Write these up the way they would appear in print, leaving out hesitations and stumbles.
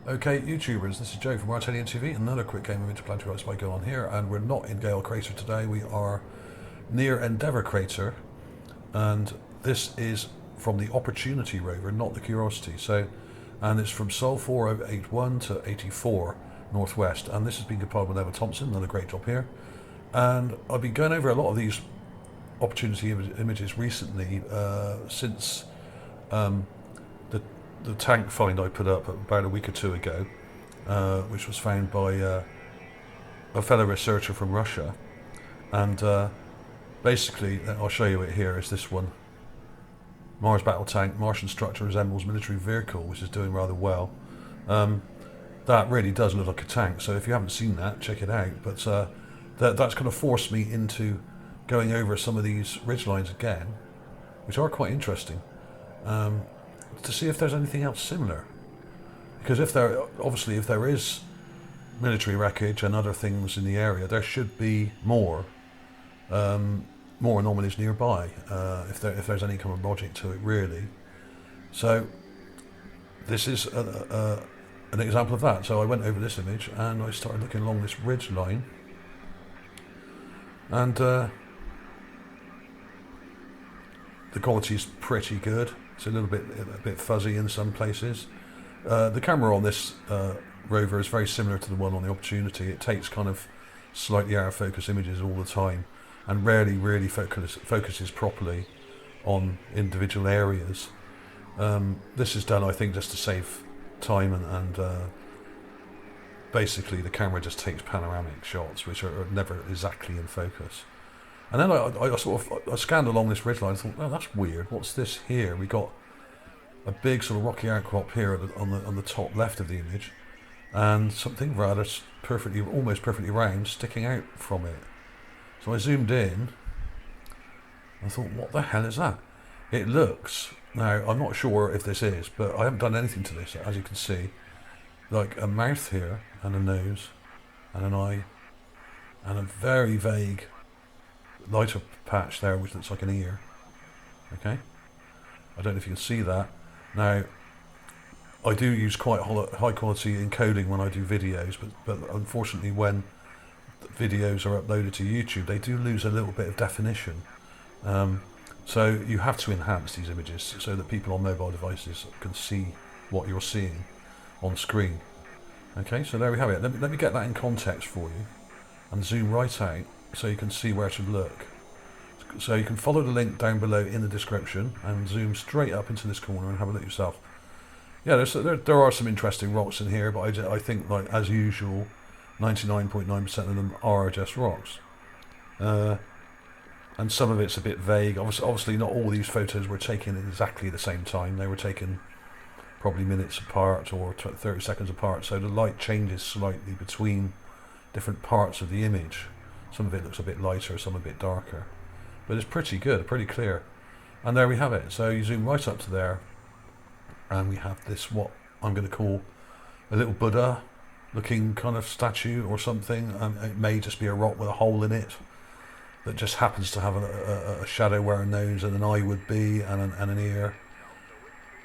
Okay, YouTubers, this is Joe from Martian TV. Another quick game of interplanetary ice going on here, and we're not in Gale Crater today. We are near Endeavour Crater, and this is from the Opportunity Rover, not the Curiosity. And it's from Sol 4081 to 84 northwest, and this has been compiled by Neville Thompson. Done a great job here, and I've been going over a lot of these Opportunity images recently since the tank find I put up about a week or two ago, which was found by a fellow researcher from Russia, and basically, I'll show you it here, is this one. Mars battle tank, Martian structure resembles military vehicle, which is doing rather well. That really does look like a tank, so if you haven't seen that, check it out. But that's kind of forced me into going over some of these ridgelines again, which are quite interesting. To see if there's anything else similar, because if there is military wreckage and other things in the area, there should be more anomalies nearby, if there's any kind of logic to it, really. So this is an example of that. So I went over this image and I started looking along this ridge line, and the quality is pretty good. It's a bit fuzzy in some places. The camera on this rover is very similar to the one on the Opportunity. It takes kind of slightly out of focus images all the time, and rarely really focuses properly on individual areas. This is done, I think, just to save time, and basically the camera just takes panoramic shots, which are never exactly in focus. And then I scanned along this ridgeline and thought, oh, that's weird. What's this here? We got a big sort of rocky outcrop here on the top left of the image, and something rather almost perfectly round sticking out from it. So I zoomed in. I thought, what the hell is that? It looks, now I'm not sure if this is, but I haven't done anything to this, as you can see, like a mouth here and a nose and an eye and a very vague lighter patch there which looks like an ear. Okay, I don't know if you can see that. Now I do use quite high quality encoding when I do videos, but unfortunately when videos are uploaded to YouTube they do lose a little bit of definition, so you have to enhance these images so that people on mobile devices can see what you're seeing on screen. Okay, so there we have it. Let me get that in context for you and zoom right out so you can see where to look. So you can follow the link down below in the description and zoom straight up into this corner and have a look yourself. Yeah, there are some interesting rocks in here, but I think, like as usual, 99.9% of them are just rocks. And some of it's a bit vague. Obviously not all these photos were taken at exactly the same time. They were taken probably minutes apart or 30 seconds apart, so the light changes slightly between different parts of the image. Some of it looks a bit lighter, some a bit darker, but it's pretty good, pretty clear. And there we have it. So you zoom right up to there, and we have this, what I'm going to call a little Buddha looking kind of statue or something. It may just be a rock with a hole in it that just happens to have a shadow where a nose and an eye would be, and an ear.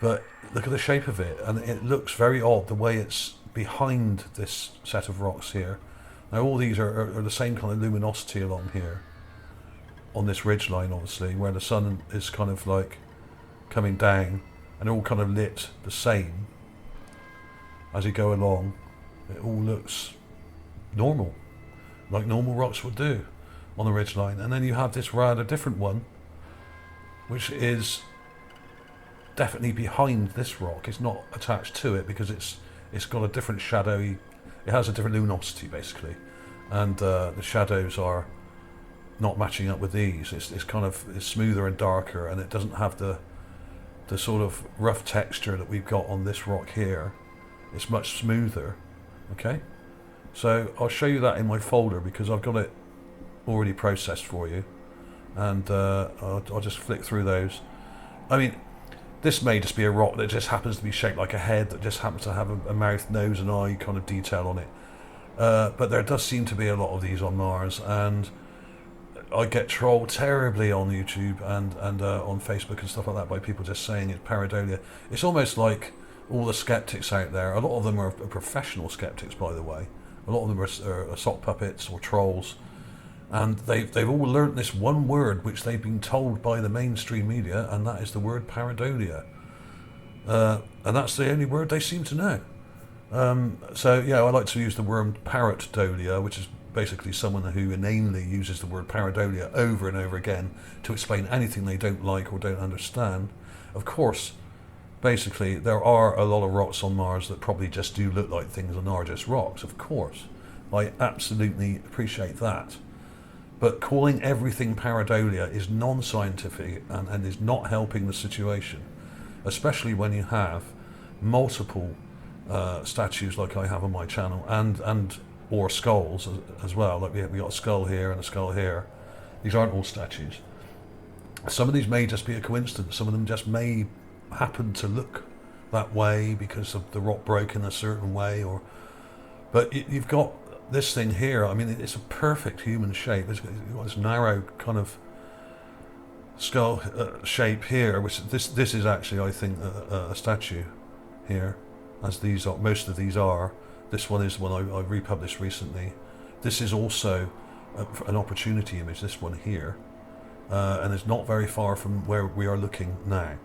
But look at the shape of it, and it looks very odd the way it's behind this set of rocks here. Now all these are the same kind of luminosity along here on this ridge line, obviously, where the sun is kind of like coming down, and all kind of lit the same as you go along. It all looks normal, like normal rocks would do on the ridge line. And then you have this rather different one, which is definitely behind this rock. It's not attached to it because it's got a different shadowy, it has a different luminosity basically, and the shadows are not matching up with these. It's smoother and darker, and it doesn't have the sort of rough texture that we've got on this rock here. It's much smoother. Okay, so I'll show you that in my folder because I've got it already processed for you, and I'll just flick through those. I mean, this may just be a rock that just happens to be shaped like a head, that just happens to have a mouth, nose and eye kind of detail on it, but there does seem to be a lot of these on Mars, and I get trolled terribly on YouTube and on Facebook and stuff like that by people just saying it's pareidolia. It's almost like all the skeptics out there, a lot of them are professional skeptics, by the way. A lot of them are sock puppets or trolls, and they've all learnt this one word which they've been told by the mainstream media, and that is the word pareidolia. And that's the only word they seem to know. So yeah, I like to use the word pareidolia, which is basically someone who inanely uses the word pareidolia over and over again to explain anything they don't like or don't understand. Of course, basically, there are a lot of rocks on Mars that probably just do look like things and are just rocks, of course. I absolutely appreciate that. But calling everything pareidolia is non-scientific and is not helping the situation, especially when you have multiple statues like I have on my channel, and or skulls as well. Like we got a skull here and a skull here. These aren't all statues. Some of these may just be a coincidence. Some of them just may happen to look that way because of the rock broke in a certain way, but you've got this thing here. I mean, it's a perfect human shape. It's got this narrow kind of skull shape here, which this is actually, I think, a statue here, as these are, most of these are. This one is one I republished recently. This is also an opportunity image, this one here, and it's not very far from where we are looking now.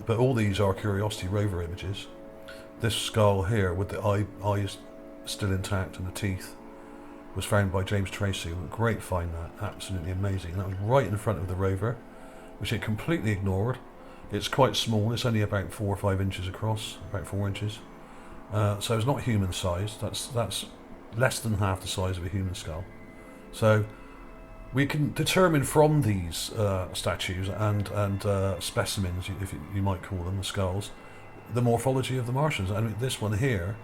But all these are Curiosity Rover images. This skull here with the eyes still intact and the teeth was found by James Tracy. Great find, that, absolutely amazing. And that was right in front of the rover, which it completely ignored. It's quite small, it's only about 4 or 5 inches across, about 4 inches. So it's not human sized, that's less than half the size of a human skull. So we can determine from these statues and specimens, if you might call them, the skulls, the morphology of the Martians. I mean, this one here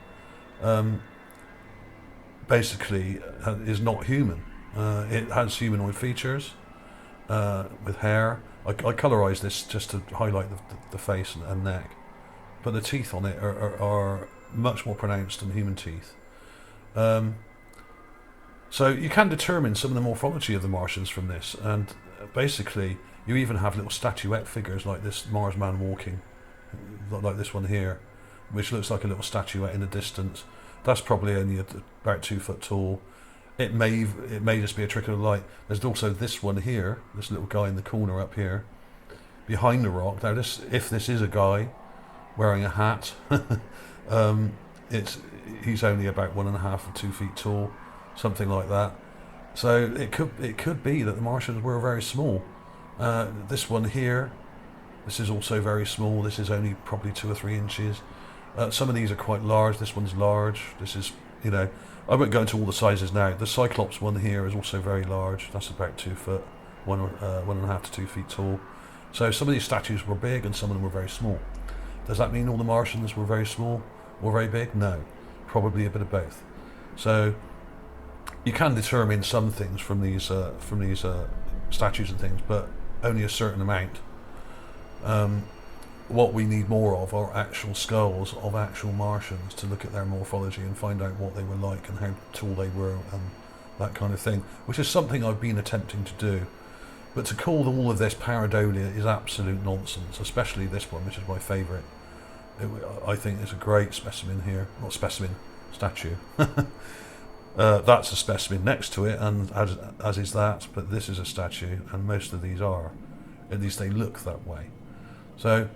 basically is not human. It has humanoid features with hair. I colorized this just to highlight the face and neck, but the teeth on it are much more pronounced than human teeth. So you can determine some of the morphology of the Martians from this, and basically you even have little statuette figures like this Mars man walking, like this one here, which looks like a little statuette in the distance. That's probably only about 2 foot tall. It may just be a trick of the light. There's also this one here, this little guy in the corner up here, behind the rock. Now if this is a guy wearing a hat, he's only about 1.5 or 2 feet tall, something like that. So it could be that the Martians were very small. This one here, this is also very small. This is only probably 2 or 3 inches. Some of these are quite large. This one's large. This is, I won't go into all the sizes now. The Cyclops one here is also very large. That's about 2 foot, 1.5 to 2 feet tall. So some of these statues were big and some of them were very small. Does that mean all the Martians were very small or very big? No, probably a bit of both. So you can determine some things from these statues and things, but only a certain amount. What we need more of are actual skulls of actual Martians to look at their morphology and find out what they were like and how tall they were and that kind of thing, which is something I've been attempting to do. But to call all of this pareidolia is absolute nonsense, especially this one, which is my favourite. I think it's a great specimen here. Not specimen, statue. That's a specimen next to it, and as is that, but this is a statue, and most of these are. At least they look that way. So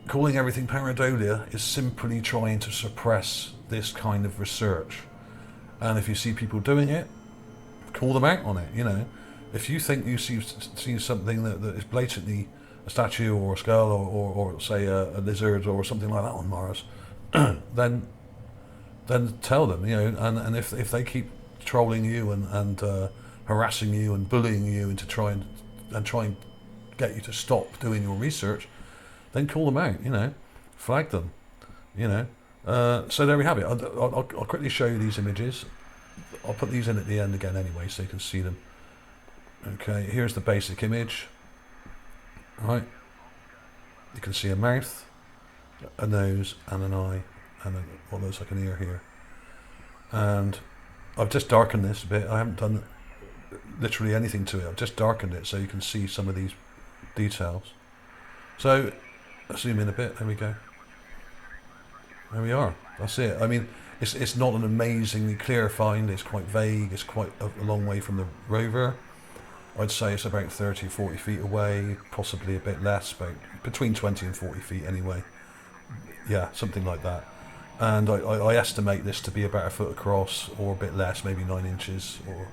calling everything pareidolia is simply trying to suppress this kind of research. And if you see people doing it, call them out on it. If you think you see something that is blatantly a statue or a skull or say a lizard or something like that on Mars, then tell them, and if they keep trolling you and harassing you and bullying you into try and get you to stop doing your research, then call them out, flag them, So there we have it. I'll quickly show you these images. I'll put these in at the end again anyway, so you can see them. Okay, here's the basic image. Right, you can see a mouth, a nose, and an eye, and what looks like an ear here. And I've just darkened this a bit. I haven't done literally anything to it. I've just darkened it so you can see some of these details. So, I'll zoom in a bit. There we go. There we are. That's it. I mean, it's not an amazingly clear find. It's quite vague. It's quite a long way from the rover. I'd say it's about 30, 40 feet away, possibly a bit less, about between 20 and 40 feet anyway. Yeah, something like that. And I estimate this to be about a foot across, or a bit less, maybe 9 inches, or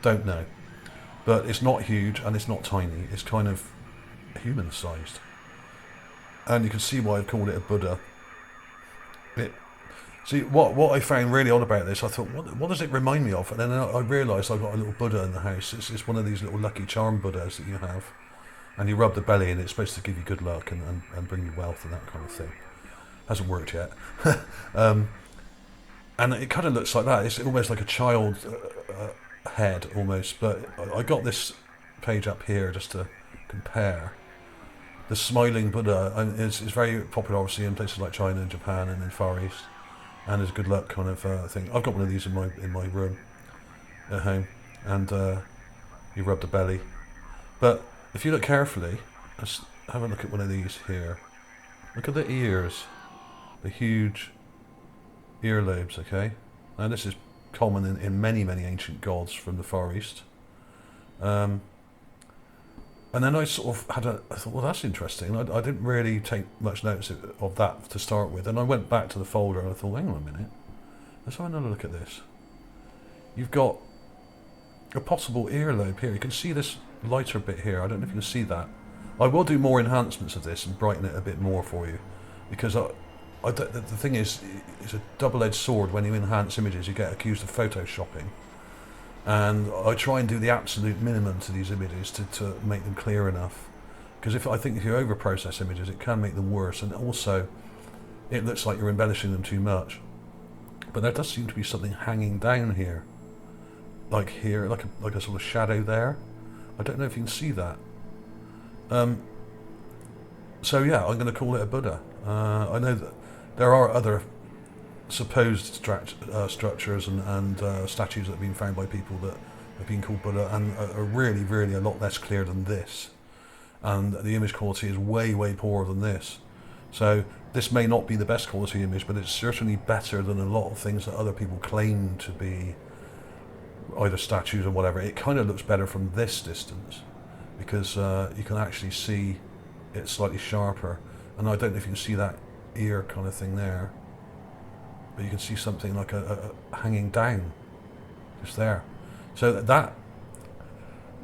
don't know. But it's not huge and it's not tiny. It's kind of human-sized. And you can see why I've called it a Buddha. See, what I found really odd about this, I thought, what does it remind me of? And then I realised I've got a little Buddha in the house. It's one of these little lucky charm Buddhas that you have. And you rub the belly and it's supposed to give you good luck and bring you wealth and that kind of thing. Hasn't worked yet. And it kind of looks like that. It's almost like a child head, almost. But I got this page up here just to compare. The smiling Buddha is very popular, obviously, in places like China and Japan and in Far East. And is a good luck kind of thing. I've got one of these in my room at home, and you rub the belly. But if you look carefully, let's have a look at one of these here. Look at the ears, the huge earlobes. Okay, now this is common in many ancient gods from the Far East. And then I sort of I thought, well, that's interesting. I didn't really take much notice of that to start with. And I went back to the folder and I thought, hang on a minute. Let's have another look at this. You've got a possible earlobe here. You can see this lighter bit here. I don't know if you can see that. I will do more enhancements of this and brighten it a bit more for you. Because the thing is, it's a double-edged sword. When you enhance images, you get accused of photoshopping. And I try and do the absolute minimum to these images to make them clear enough. Because I think if you over-process images, it can make them worse. And also, it looks like you're embellishing them too much. But there does seem to be something hanging down here. Like here, like a sort of shadow there. I don't know if you can see that. So yeah, I'm going to call it a Buddha. I know that there are other supposed structures and statues that have been found by people that have been called Buddha and are really a lot less clear than this, and the image quality is way poorer than this. So this may not be the best quality image, but it's certainly better than a lot of things that other people claim to be either statues or whatever. It kind of looks better from this distance because you can actually see it slightly sharper, and I don't know if you can see that ear kind of thing there. But you can see something like a hanging down, just there. So that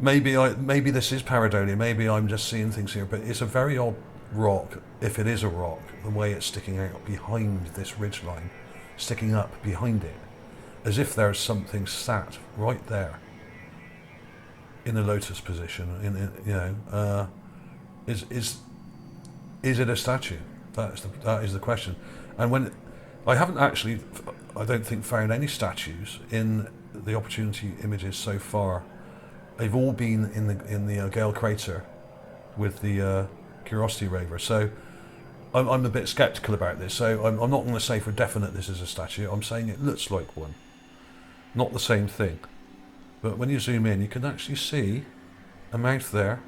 maybe this is pareidolia. Maybe I'm just seeing things here. But it's a very odd rock, if it is a rock. The way it's sticking out behind this ridgeline, sticking up behind it, as if there's something sat right there in a lotus position. Is it a statue? That is the question. And when I haven't actually, I don't think, found any statues in the Opportunity images so far. They've all been in the Gale crater with the Curiosity rover. So I'm a bit sceptical about this. So I'm not going to say for definite this is a statue. I'm saying it looks like one. Not the same thing. But when you zoom in, you can actually see a mouth there.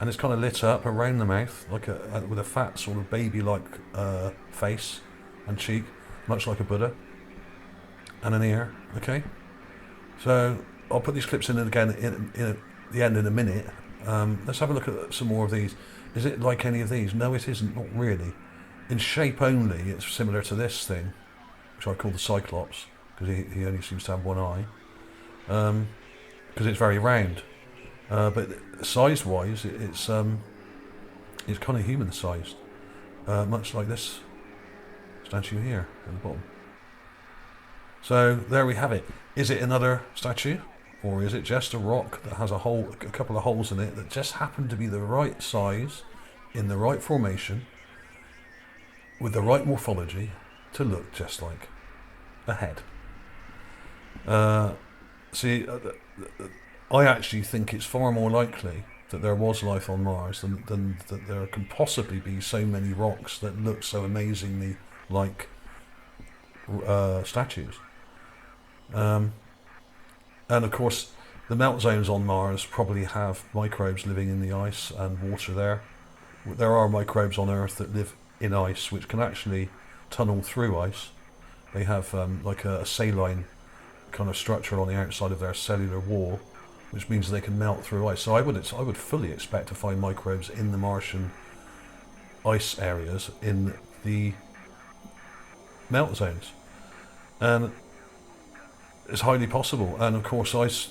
And it's kind of lit up around the mouth, like with a fat sort of baby-like face and cheek, much like a Buddha, and an ear. Okay, so I'll put these clips in again in the end in a minute. Let's have a look at some more of these. Is it like any of these? No, it isn't. Not really. In shape only, it's similar to this thing, which I call the Cyclops, because he only seems to have one eye, because it's very round. But size-wise, it's kind of human-sized, much like this statue here at the bottom. So there we have it. Is it another statue, or is it just a rock that has a couple of holes in it that just happen to be the right size, in the right formation, with the right morphology to look just like a head? I actually think it's far more likely that there was life on Mars than that there can possibly be so many rocks that look so amazingly like statues. And of course, the melt zones on Mars probably have microbes living in the ice and water there. There are microbes on Earth that live in ice, which can actually tunnel through ice. They have like a saline kind of structure on the outside of their cellular wall, which means they can melt through ice. So I would fully expect to find microbes in the Martian ice areas in the melt zones, and it's highly possible. And of course, ice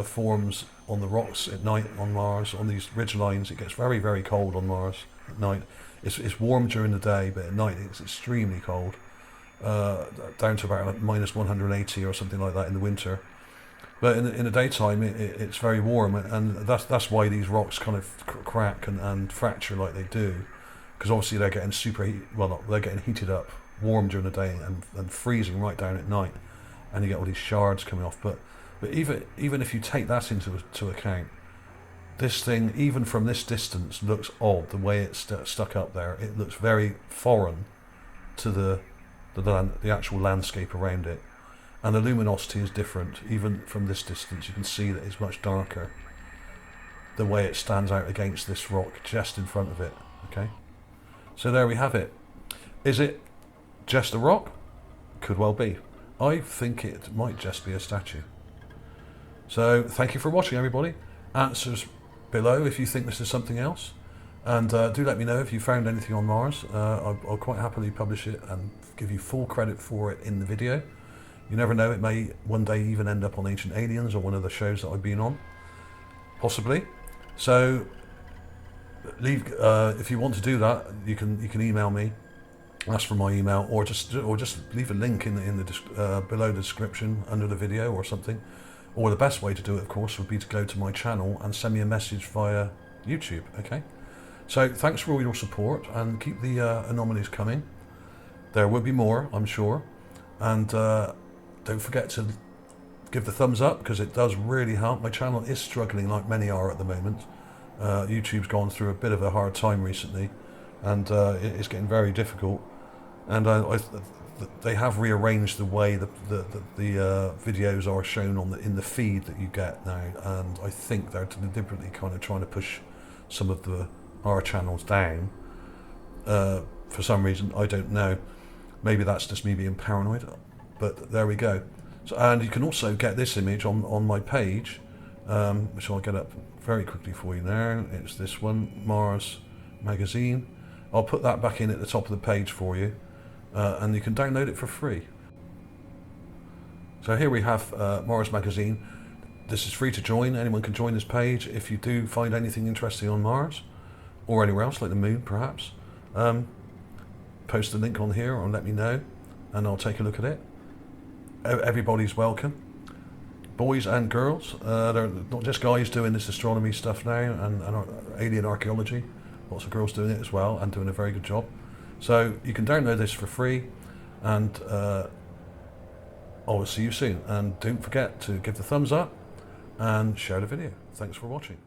forms on the rocks at night on Mars, on these ridge lines. It gets very, very cold on Mars at night. It's warm during the day, but at night it's extremely cold, down to about like minus 180 or something like that in the winter. But in the daytime, it's very warm, and that's why these rocks kind of crack and fracture like they do, because obviously they're getting they're getting heated up, warm during the day, and freezing right down at night, and you get all these shards coming off. But even if you take that into account, this thing, even from this distance, looks odd. The way it's stuck up there, it looks very foreign to the actual landscape around it. And the luminosity is different. Even from this distance, you can see that it's much darker. The way it stands out against this rock just in front of it. Okay, so there we have it. Is it just a rock? Could well be. I think it might just be a statue. So thank you for watching, everybody. Answers below if you think this is something else, and do let me know if you found anything on Mars. I'll quite happily publish it and give you full credit for it in the video. You never know, it may one day even end up on Ancient Aliens or one of the shows that I've been on, possibly. So leave if you want to do that, you can email me, ask for my email, or just leave a link in the below the description under the video or something. Or the best way to do it, of course, would be to go to my channel and send me a message via YouTube. Okay, so thanks for all your support, and keep the anomalies coming. There will be more, I'm sure, and don't forget to give the thumbs up, because it does really help. My channel is struggling, like many are at the moment. YouTube's gone through a bit of a hard time recently, and it's getting very difficult. And they have rearranged the way the videos are shown in the feed that you get now, and I think they're deliberately kind of trying to push some of our channels down for some reason. I don't know. Maybe that's just me being paranoid. But there we go. So, and you can also get this image on my page, which I'll get up very quickly for you now. It's this one, Mars magazine. I'll put that back in at the top of the page for you, and you can download it for free. So here we have Mars magazine. This is free to join. Anyone can join this page. If you do find anything interesting on Mars or anywhere else, like the moon perhaps, post the link on here or let me know, and I'll take a look at it. Everybody's welcome, boys and girls. They're not just guys doing this astronomy stuff now, and alien archaeology. Lots of girls doing it as well, and doing a very good job. So you can download this for free, and I'll see you soon. And don't forget to give the thumbs up and share the video. Thanks for watching.